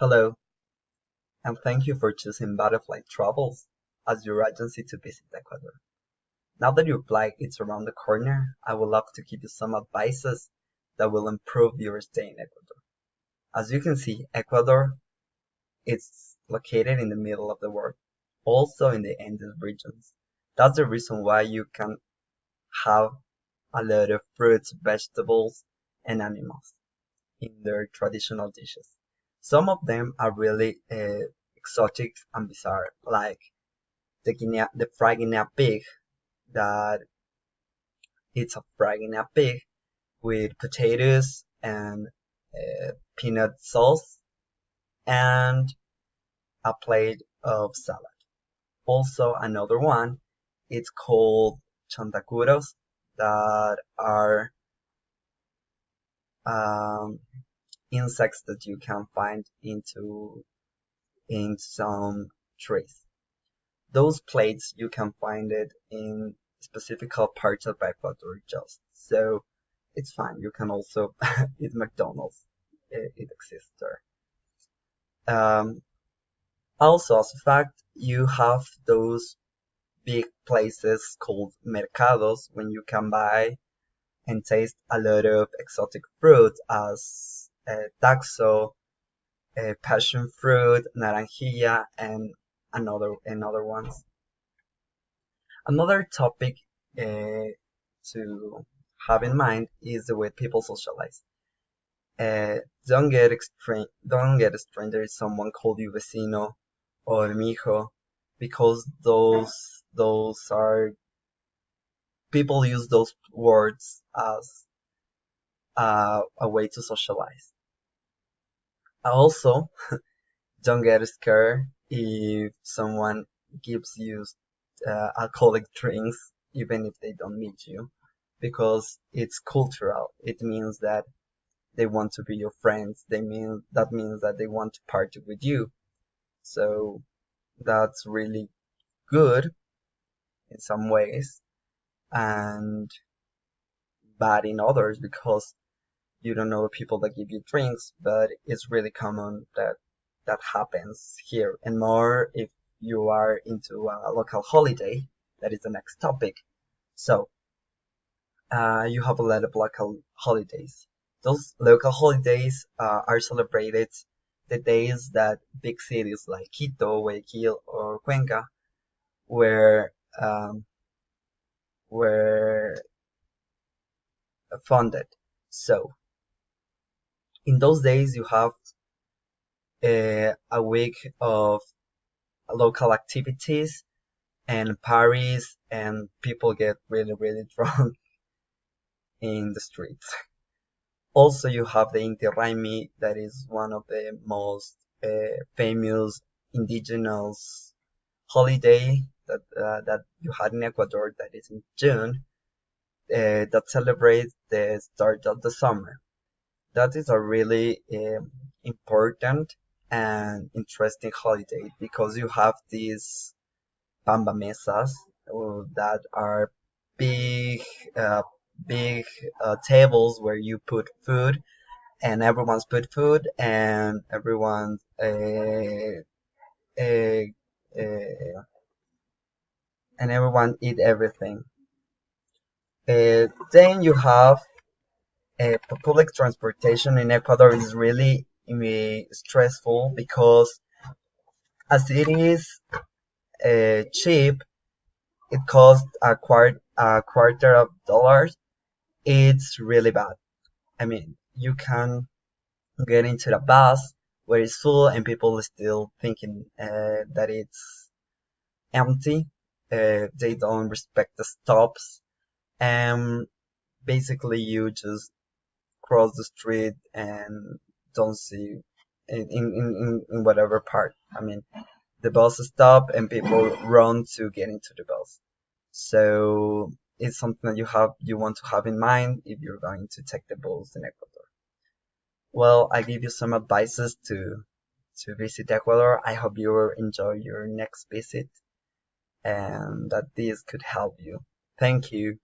Hello, and thank you for choosing Butterfly Travels as your agency to visit Ecuador. Now that your flight is around the corner, I would love to give you some advices that will improve your stay in Ecuador. As you can see, Ecuador is located in the middle of the world, also in the Andes regions. That's the reason why you can have a lot of fruits, vegetables, and animals in their traditional dishes. Some of them are really exotic and bizarre, like the fried guinea pig, that it's a fried guinea pig with potatoes and peanut sauce and a plate of salad. Also, another one, it's called chantacuros, that are um, insects that you can find in some trees. Those plates you can find it in specific parts of Ecuador just. So it's fine. You can also eat McDonald's. It exists there. Um, Also, as a fact, you have those big places called mercados when you can buy and taste a lot of exotic fruit as taxo, passion fruit, naranjilla, and another ones. Another topic to have in mind is the way people socialize. Don't get stranger if someone called you vecino or mijo, because those are people use those words as a way to socialize. Also, don't get scared if someone gives you alcoholic drinks, even if they don't meet you, because it's cultural. It means that they want to be your friends. That means that they want to party with you. So that's really good in some ways and bad in others because you don't know the people that give you drinks, but it's really common that that happens here, and more if you are into a local holiday. That is the next topic. So, you have a lot of local holidays. Those local holidays are celebrated the days that big cities like Quito, Guayaquil, or Cuenca were were founded. So, in those days, you have a week of local activities and parties, and people get really, really drunk in the streets. Also, you have the Inti Raymi, that is one of the most famous indigenous holiday that you had in Ecuador, that is in June, that celebrates the start of the summer. That is a really important and interesting holiday because you have these Bamba mesas that are big, uh, big tables where you put food and everyone's put food and everyone's uh, uh, and everyone eat everything. Then you have public transportation in Ecuador is really stressful because as it is cheap, it costs a quarter of dollars. It's really bad. I mean, you can get into the bus where it's full and people are still thinking that it's empty. They don't respect the stops. And basically, you just cross the street and don't see in whatever part. I mean, the bus stop and people run to get into the bus. So it's something that you want to have in mind if you're going to take the bus in Ecuador. Well, I give you some advices to visit Ecuador. I hope you will enjoy your next visit and that this could help you. Thank you.